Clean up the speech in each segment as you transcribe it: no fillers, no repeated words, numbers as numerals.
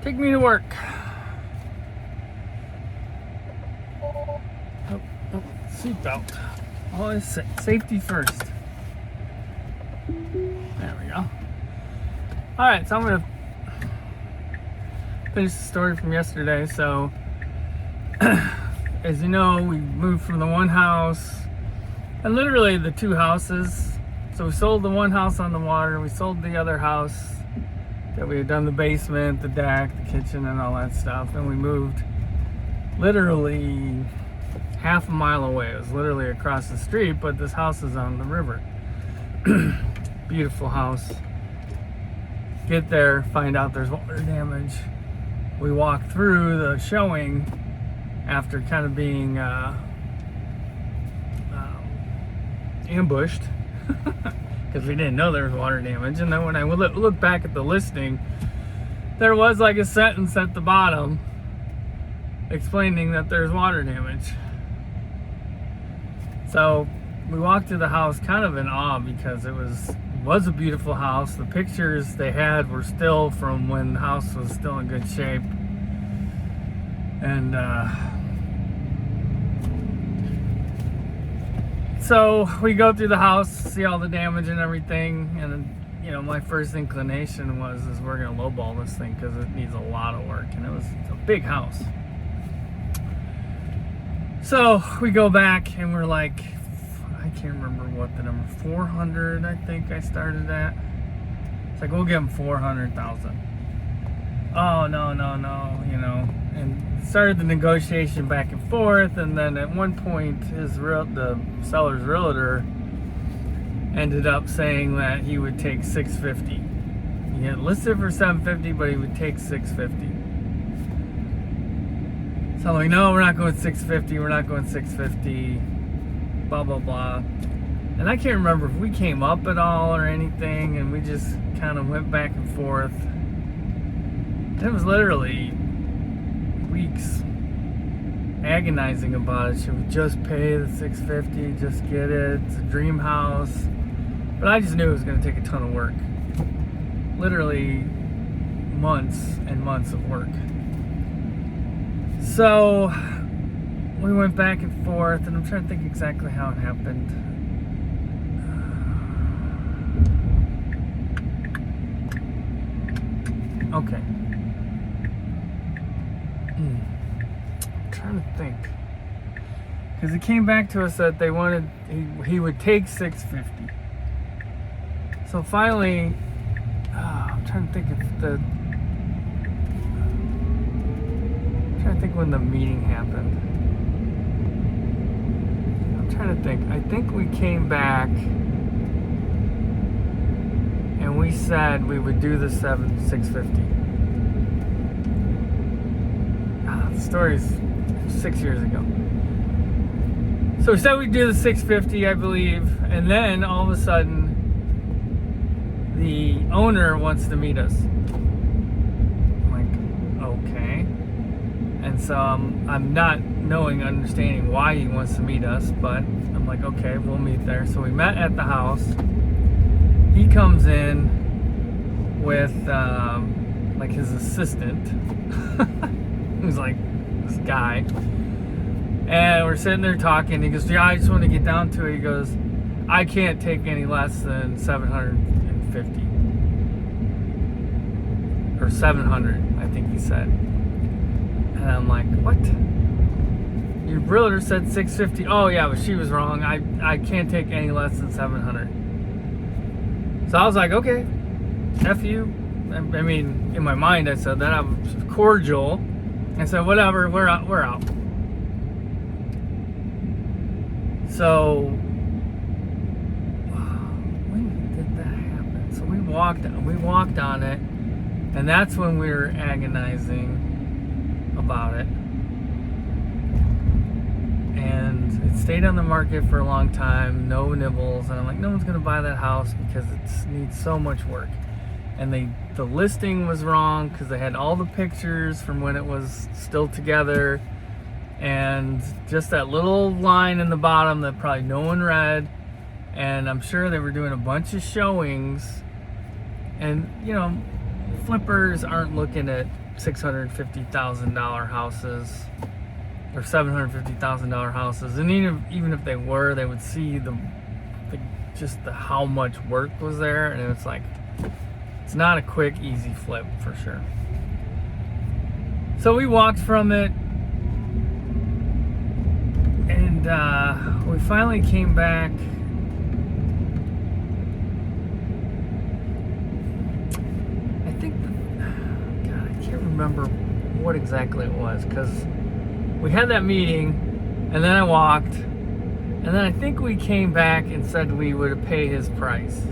Take me to work. Oh, seatbelt. Always safety first. There we go. Alright, so I'm going to finish the story from yesterday. So, as you know, we moved from the one house, and literally the two houses. So we sold the one house on the water, we sold the other house that we had done the basement, the deck, the kitchen, and all that stuff, and we moved literally half a mile away. It was literally across the street, but this house is on the river. Beautiful house. Get there, find out there's water damage. We walk through the showing after kind of being ambushed because we didn't know there was water damage. And then when I look back at the listing, there was like a sentence at the bottom explaining that there's water damage. So we walked to the house kind of in awe because it was a beautiful house. The pictures they had were still from when the house was still in good shape. And so we go through the house, see all the damage and everything, and you know, my first inclination was we're gonna lowball this thing because it needs a lot of work, and it's a big house. So we go back and we're like, I can't remember what the number, 400 I think I started at. It's like, we'll give him 400,000. Oh, no, you know, and started the negotiation back and forth, and then at one point the seller's realtor ended up saying that he would take 650. He had listed for 750, but he would take 650. So I'm like, no, we're not going 650, we're not going 650, blah, blah, blah. And I can't remember if we came up at all or anything, and we just kind of went back and forth. And it was literally weeks agonizing about it. Should we just pay the 650, just get it? It's a dream house. But I just knew it was going to take a ton of work. Literally months and months of work. So we went back and forth, and I'm trying to think exactly how it happened. Okay. I'm trying to think. Because it came back to us that they wanted, he would take 650. So finally, I'm trying to think if I'm trying to think when the meeting happened. I'm trying to think. I think we came back and we said we would do the 650. The story's 6 years ago. So we said we'd do the 650, I believe, and then all of a sudden the owner wants to meet us. I'm like, okay. And so I'm not understanding why he wants to meet us, but I'm like, okay, we'll meet there. So we met at the house. He comes in with like his assistant, who's like this guy, and we're sitting there talking. He goes, yeah, I just want to get down to it. He goes, I can't take any less than 750 or 700, I think he said. And I'm like, what? Your realtor said 650. Oh yeah, but she was wrong. I can't take any less than 700. So I was like, okay, F you. I mean, in my mind I said that. I was cordial. I said, whatever, we're out. So when did that happen? So we walked on it, and that's when we were agonizing about it. And it stayed on the market for a long time, no nibbles, and I'm like, no one's gonna buy that house because it needs so much work. And the listing was wrong because they had all the pictures from when it was still together, and just that little line in the bottom that probably no one read. And I'm sure they were doing a bunch of showings, and you know, flippers aren't looking at $650,000 houses or $750,000 houses, and even if they were, they would see the how much work was there, and it's like it's not a quick, easy flip for sure. So we walked from it, and we finally came back. I think, God, I can't remember what exactly it was, because we had that meeting, and then I walked, and then I think we came back and said we would pay his price.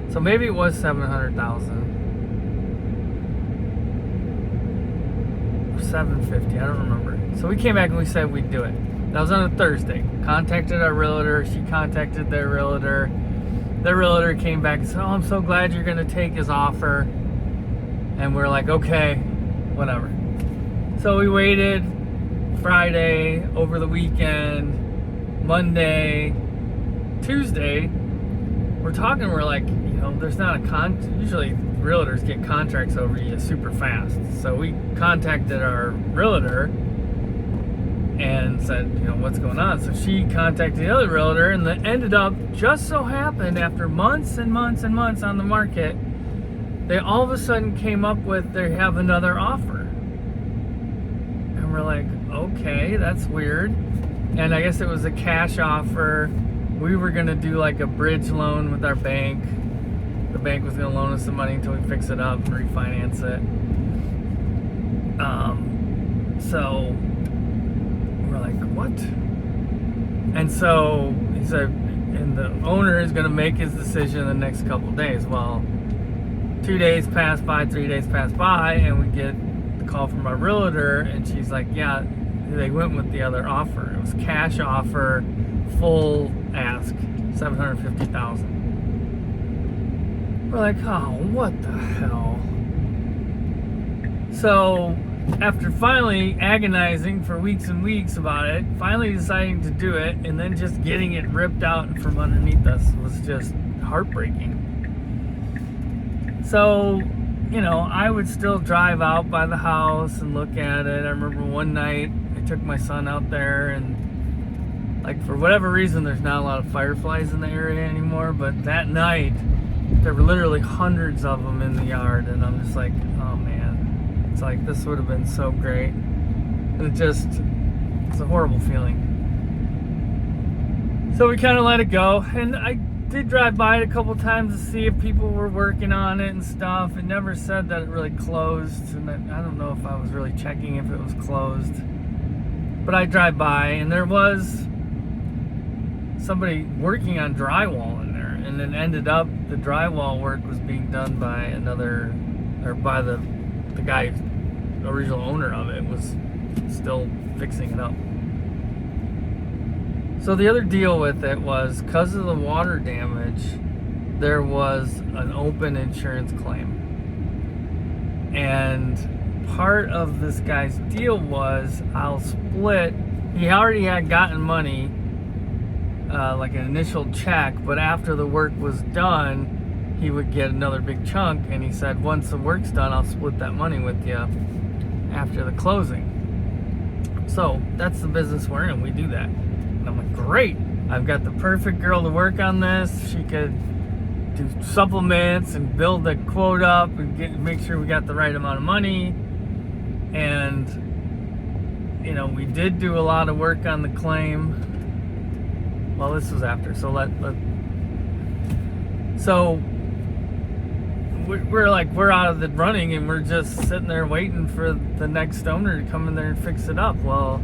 So maybe it was $700,000 or $750,000. I don't remember. So we came back and we said we'd do it. That was on a Thursday. Contacted our realtor. She contacted their realtor. Their realtor came back and said, "Oh, I'm so glad you're going to take his offer." And we're like, okay, whatever. So we waited Friday, over the weekend, Monday, Tuesday. We're talking, we're like, there's not a usually realtors get contracts over you super fast. So we contacted our realtor and said, what's going on? So she contacted the other realtor, and that ended up, just so happened, after months and months and months on the market, they all of a sudden came up with, they have another offer. And we're like, okay, that's weird. And I guess it was a cash offer. We were gonna do like a bridge loan with our bank. The bank was gonna loan us some money until we fix it up and refinance it. So we're like, what? And so he said, and the owner is gonna make his decision in the next couple of days. Well, 2 days pass by, 3 days pass by, and we get the call from our realtor, and she's like, yeah, they went with the other offer. It was cash offer, full ask, $750,000. We're like, oh, what the hell? So after finally agonizing for weeks and weeks about it, finally deciding to do it, and then just getting it ripped out from underneath us was just heartbreaking. So, I would still drive out by the house and look at it. I remember one night I took my son out there, and for whatever reason, there's not a lot of fireflies in the area anymore, but that night there were literally hundreds of them in the yard, and I'm just like, oh man, it's like this would have been so great. And it's a horrible feeling. So we kind of let it go, and I did drive by it a couple times to see if people were working on it and stuff. It never said that it really closed, and I don't know if I was really checking if it was closed. But I drive by, and there was somebody working on drywall in there, and it ended up the drywall work was being done by by the guy, original owner of it, was still fixing it up. So the other deal with it was, because of the water damage, there was an open insurance claim. And part of this guy's deal was, I'll split. He already had gotten money, like an initial check, but after the work was done, he would get another big chunk, and he said, once the work's done, I'll split that money with you after the closing. So that's the business we're in. We do that. And I'm like, great, I've got the perfect girl to work on this. She could do supplements and build the quote up and make sure we got the right amount of money. And we did do a lot of work on the claim. Well, this was after, so we're out of the running, and we're just sitting there waiting for the next owner to come in there and fix it up. Well,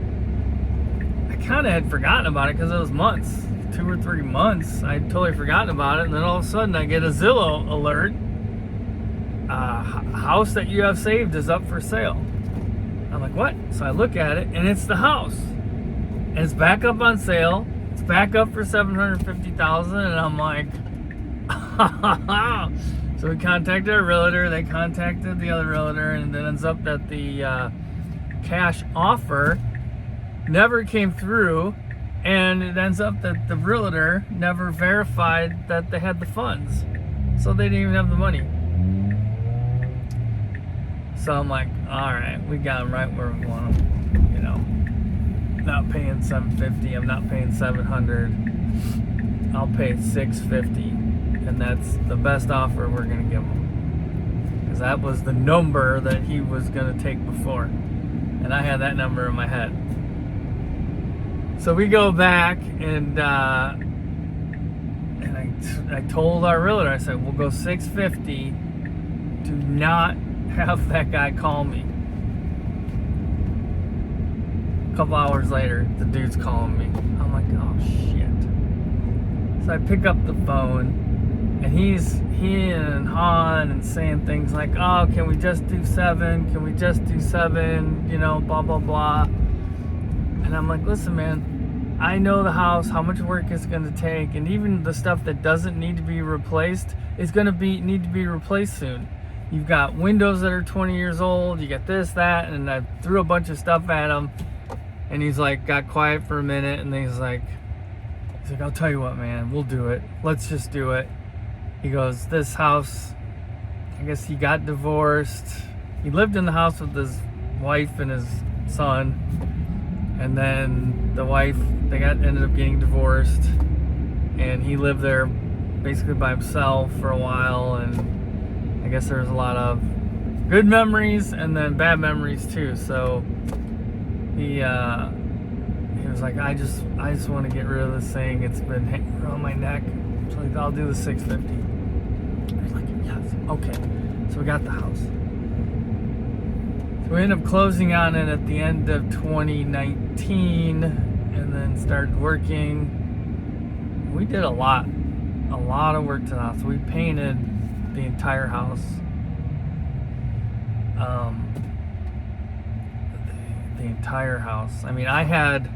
I kind of had forgotten about it because it was months, 2 or 3 months. I had totally forgotten about it, and then all of a sudden I get a Zillow alert. House that you have saved is up for sale. I'm like, what? So I look at it, and it's the house, and it's back up on sale. It's back up for $750,000, and I'm like, so we contacted our realtor. They contacted the other realtor, and it ends up that the cash offer never came through, and it ends up that the realtor never verified that they had the funds, so they didn't even have the money. So I'm like, all right, we got him right where we want him. You know, not paying $750. I'm not paying $700. I'll pay $650, and that's the best offer we're gonna give him, because that was the number that he was gonna take before, and I had that number in my head. So we go back, and I told our realtor, I said, we'll go $650. Do not have that guy call me. A couple hours later, the dude's calling me. I'm like, oh shit. So I pick up the phone, and he's and hawing and saying things like, oh, can we just do 7? Can we just do 7? You know, blah, blah, blah. And I'm like, listen, man, I know the house, how much work it's going to take, and even the stuff that doesn't need to be replaced is going to need to be replaced soon. You've got windows that are 20 years old, you got this, that, and I threw a bunch of stuff at him, and he's like, got quiet for a minute, and then he's like, I'll tell you what, man, we'll do it. Let's just do it. He goes, this house, I guess he got divorced. He lived in the house with his wife and his son, and then the wife, ended up getting divorced, and he lived there basically by himself for a while, and I guess there was a lot of good memories and then bad memories too. So he was like, I just want to get rid of this thing. It's been hanging around my neck. So like, I'll do the $650. I was like, yes, okay. So we got the house. So we ended up closing on it at the end of 2019, and then started working. We did a lot of work to the house. We painted the entire house. The entire house. I mean, I had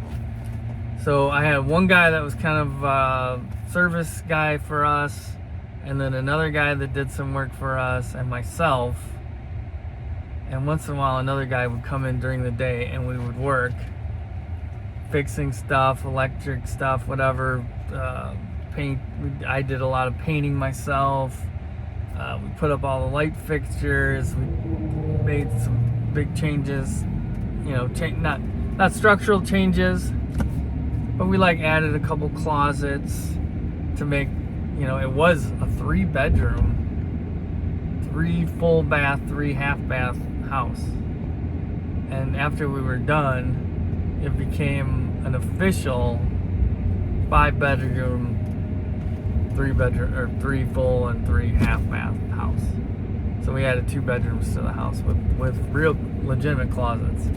one guy that was kind of service guy for us, and then another guy that did some work for us, and myself. And once in a while, another guy would come in during the day, and we would work, fixing stuff, electric stuff, whatever. Paint. I did a lot of painting myself. We put up all the light fixtures. We made some big changes. You know, not structural changes, but we like added a couple closets to make. You know, it was a 3-bedroom, 3 full bath, 3 half bath house. And after we were done, it became an official 5-bedroom, 3 full and 3 half bath house. So we added 2 bedrooms to the house with real legitimate closets.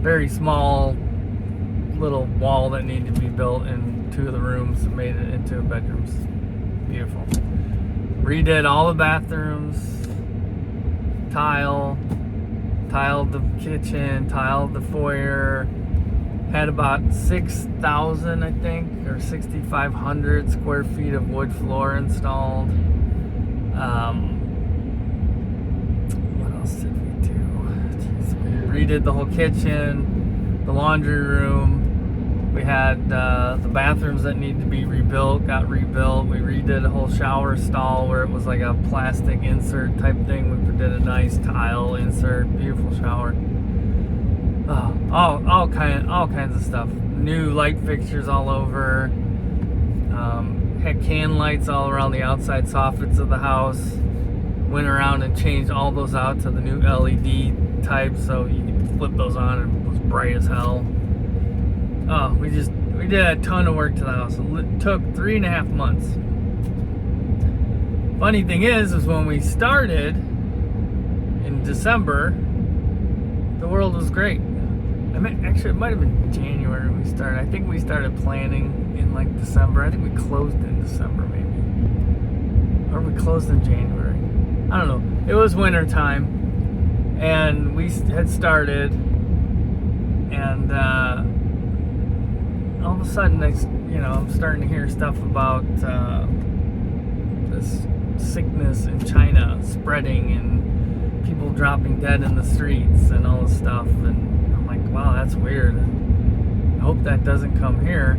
Very small little wall that needed to be built in 2 of the rooms and made it into bedrooms. Beautiful. Redid all the bathrooms, tiled the kitchen, tiled the foyer. Had about 6,000, I think, or 6,500 square feet of wood floor installed. What else did we do? Jeez, we redid the whole kitchen, the laundry room. We had the bathrooms that needed to be rebuilt, got rebuilt. We redid a whole shower stall where it was like a plastic insert type thing. We did a nice tile insert, beautiful shower. All kinds of stuff. New light fixtures all over. Had can lights all around the outside soffits of the house. Went around and changed all those out to the new LED type, so you could flip those on and it was bright as hell. We did a ton of work to the house. It took 3.5 months. Funny thing is when we started in December, the world was great. Actually, it might have been January we started. I think we started planning in like December. I think we closed in December maybe. Or we closed in January. I don't know. It was winter time. And we had started. And all of a sudden, I'm starting to hear stuff about this sickness in China spreading and people dropping dead in the streets and all this stuff. And wow, that's weird. I hope that doesn't come here.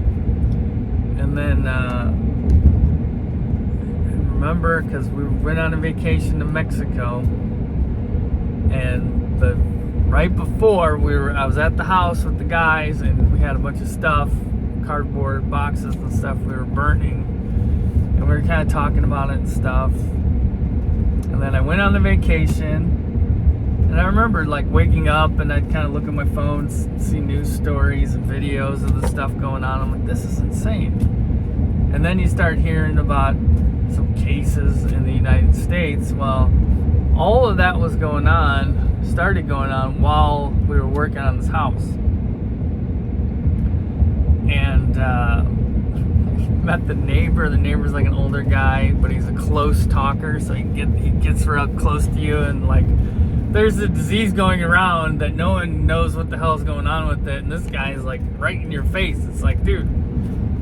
And then I remember, because we went on a vacation to Mexico, And the right before I was at the house with the guys, and we had a bunch of stuff, cardboard boxes and stuff we were burning, and we were kind of talking about it and stuff. And then I went on the vacation, and I remember like waking up and I'd kind of look at my phone, see news stories and videos of the stuff going on. I'm like, this is insane. And then you start hearing about some cases in the United States. Well, all of that was started going on while we were working on this house. And met the neighbor. The neighbor's like an older guy, but he's a close talker, so he gets real close to you, and like there's a disease going around that no one knows what the hell is going on with it, and this guy is like right in your face. It's like, dude,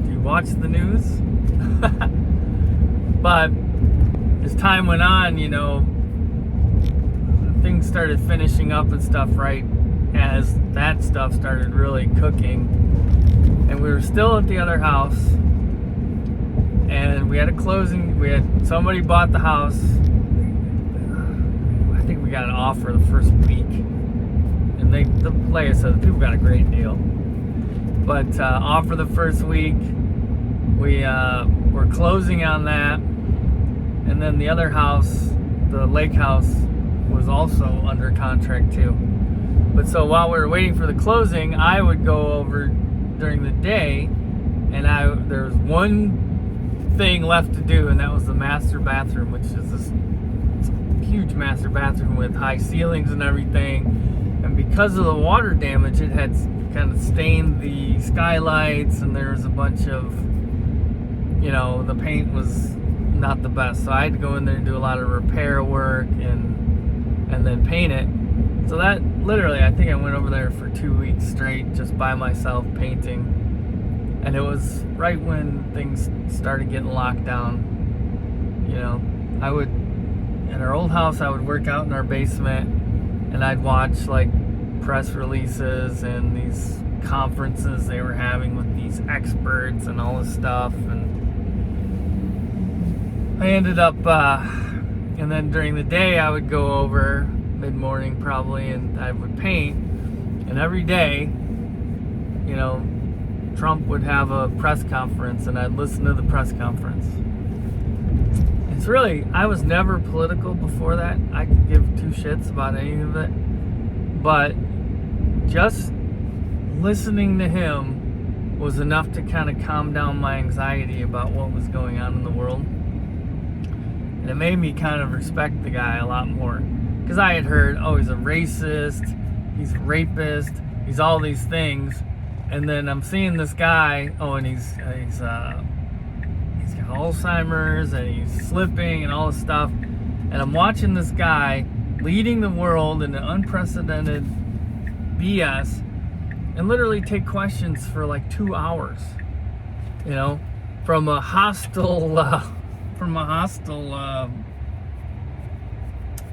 do you watch the news? But as time went on, you know, things started finishing up and stuff right as that stuff started really cooking. And we were still at the other house, and we had a closing. Somebody bought the house. I think we got an offer the first week, and like I said, the people got a great deal. But offer the first week, we were closing on that, and then the other house, the lake house, was also under contract too. But so while we were waiting for the closing, I would go over during the day, and there was one thing left to do, and that was the master bathroom, which is this huge master bathroom with high ceilings and everything. And because of the water damage, it had kind of stained the skylights, and there was a bunch of, you know, the paint was not the best, so I had to go in there and do a lot of repair work and then paint it. So that literally, I think I went over there for 2 weeks straight just by myself painting. And it was right when things started getting locked down. You know, in our old house, I would work out in our basement, and I'd watch like press releases and these conferences they were having with these experts and all this stuff. And I ended up, and then during the day, I would go over mid-morning probably, and I would paint. And every day, you know, Trump would have a press conference, and I'd listen to the press conference. It's really, I was never political before that. I could give two shits about any of it. But just listening to him was enough to kind of calm down my anxiety about what was going on in the world. And it made me kind of respect the guy a lot more. Because I had heard, oh, he's a racist, he's a rapist, he's all these things. And then I'm seeing this guy, oh, and he's got Alzheimer's, and he's slipping and all this stuff. And I'm watching this guy leading the world in an unprecedented BS and literally take questions for like 2 hours, you know, from a hostile,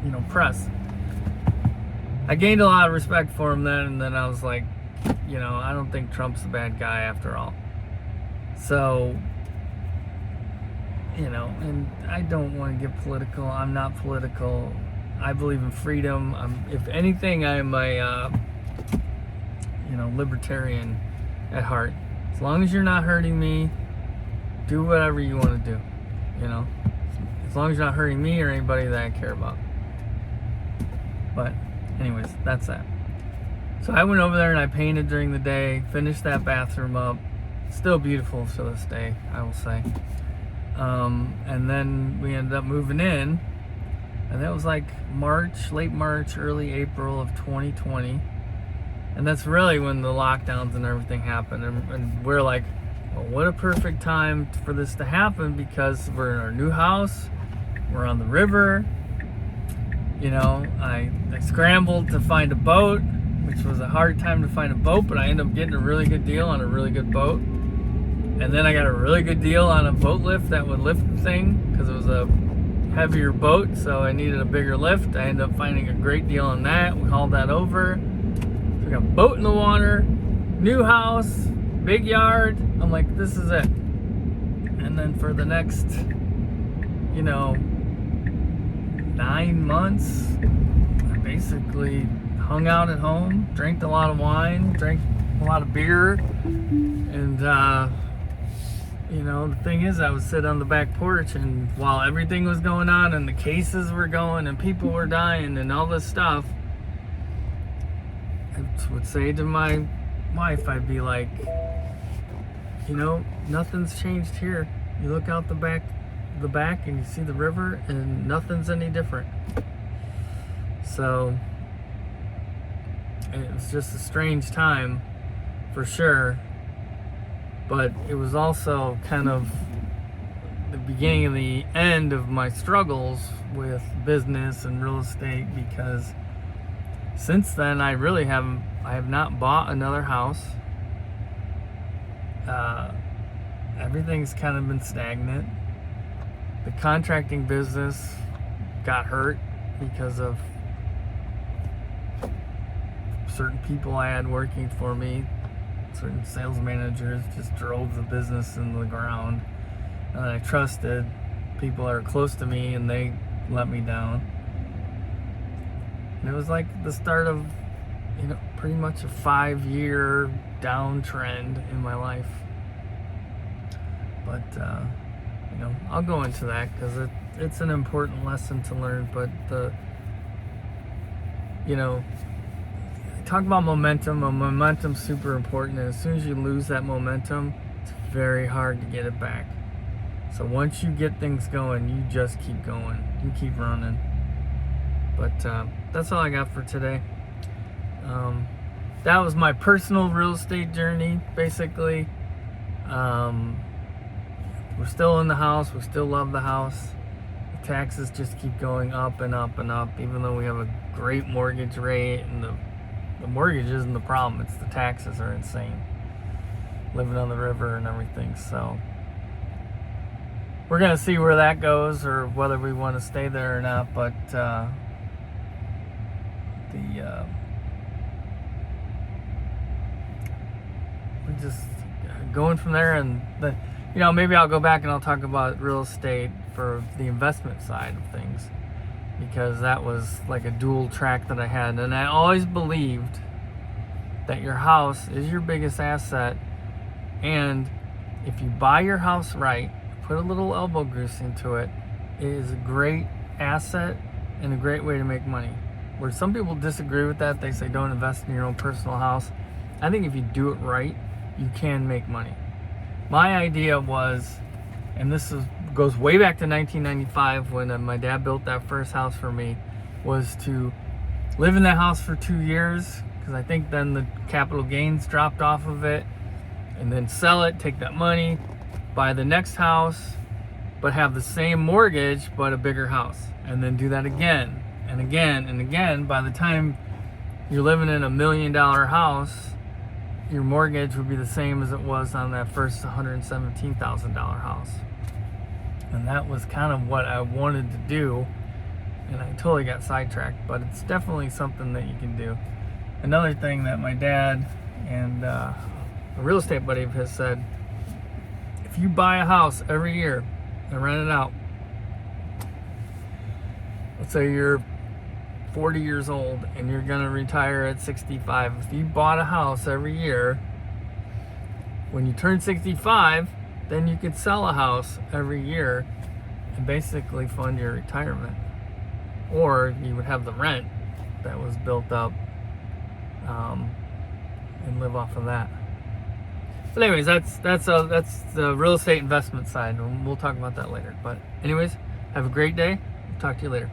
you know, press. I gained a lot of respect for him then, and then I was like, you know, I don't think Trump's a bad guy after all. So, you know, and I don't want to get political. I'm not political. I believe in freedom. If anything, I'm a, you know, libertarian at heart. As long as you're not hurting me, do whatever you want to do, you know. As long as you're not hurting me or anybody that I care about. But anyways, that's that. So I went over there and I painted during the day, finished that bathroom up. Still beautiful to this day, I will say. And then we ended up moving in, and that was like late March, early April of 2020. And that's really when the lockdowns and everything happened. And we're like, well, what a perfect time for this to happen, because we're in our new house, we're on the river. You know, I scrambled to find a boat, which was a hard time to find a boat, but I ended up getting a really good deal on a really good boat. And then I got a really good deal on a boat lift that would lift the thing, because it was a heavier boat, so I needed a bigger lift. I ended up finding a great deal on that. We hauled that over. So we got a boat in the water, new house, big yard. I'm like, this is it. And then for the next, you know, 9 months, I basically hung out at home, drank a lot of wine, drank a lot of beer, and the thing is, I would sit on the back porch, and while everything was going on and the cases were going and people were dying and all this stuff, I would say to my wife, I'd be like, nothing's changed here. You look out the back and you see the river and nothing's any different. So it was just a strange time for sure, but it was also kind of the beginning of the end of my struggles with business and real estate, because since then I have not bought another house. Everything's kind of been stagnant. The contracting business got hurt because of certain people I had working for me. Certain sales managers just drove the business into the ground, and I trusted people that are close to me, and they let me down. And it was like the start of pretty much a 5-year downtrend in my life. But I'll go into that because it's an important lesson to learn. But talk about momentum. Momentum's super important, and as soon as you lose that momentum, it's very hard to get it back. So once you get things going, you just keep going. You keep running. But that's all I got for today. That was my personal real estate journey, basically. We're still in the house. We still love the house. The taxes just keep going up and up and up, even though we have a great mortgage rate, and the mortgage isn't the problem. It's the taxes are insane. Living on the river and everything. So we're going to see where that goes, or whether we want to stay there or not. But we're just going from there, and maybe I'll go back and I'll talk about real estate for the investment side of things, because that was like a dual track that I had. And I always believed that your house is your biggest asset, and if you buy your house right, put a little elbow grease into it, it is a great asset and a great way to make money. Where some people disagree with that, they say don't invest in your own personal house. I think if you do it right, you can make money. My idea was, and goes way back to 1995 when my dad built that first house for me, was to live in that house for 2 years, because I think then the capital gains dropped off of it, and then sell it, take that money, buy the next house, but have the same mortgage but a bigger house, and then do that again and again and again. By the time you're living in $1 million house, your mortgage would be the same as it was on that first $117,000 house. And that was kind of what I wanted to do, and I totally got sidetracked, but it's definitely something that you can do. Another thing that my dad and a real estate buddy of his said, if you buy a house every year and rent it out, let's say you're 40 years old and you're going to retire at 65. If you bought a house every year, when you turn 65, then you could sell a house every year and basically fund your retirement. Or you would have the rent that was built up and live off of that. But anyways, that's the real estate investment side, and we'll talk about that later. But anyways, have a great day. Talk to you later.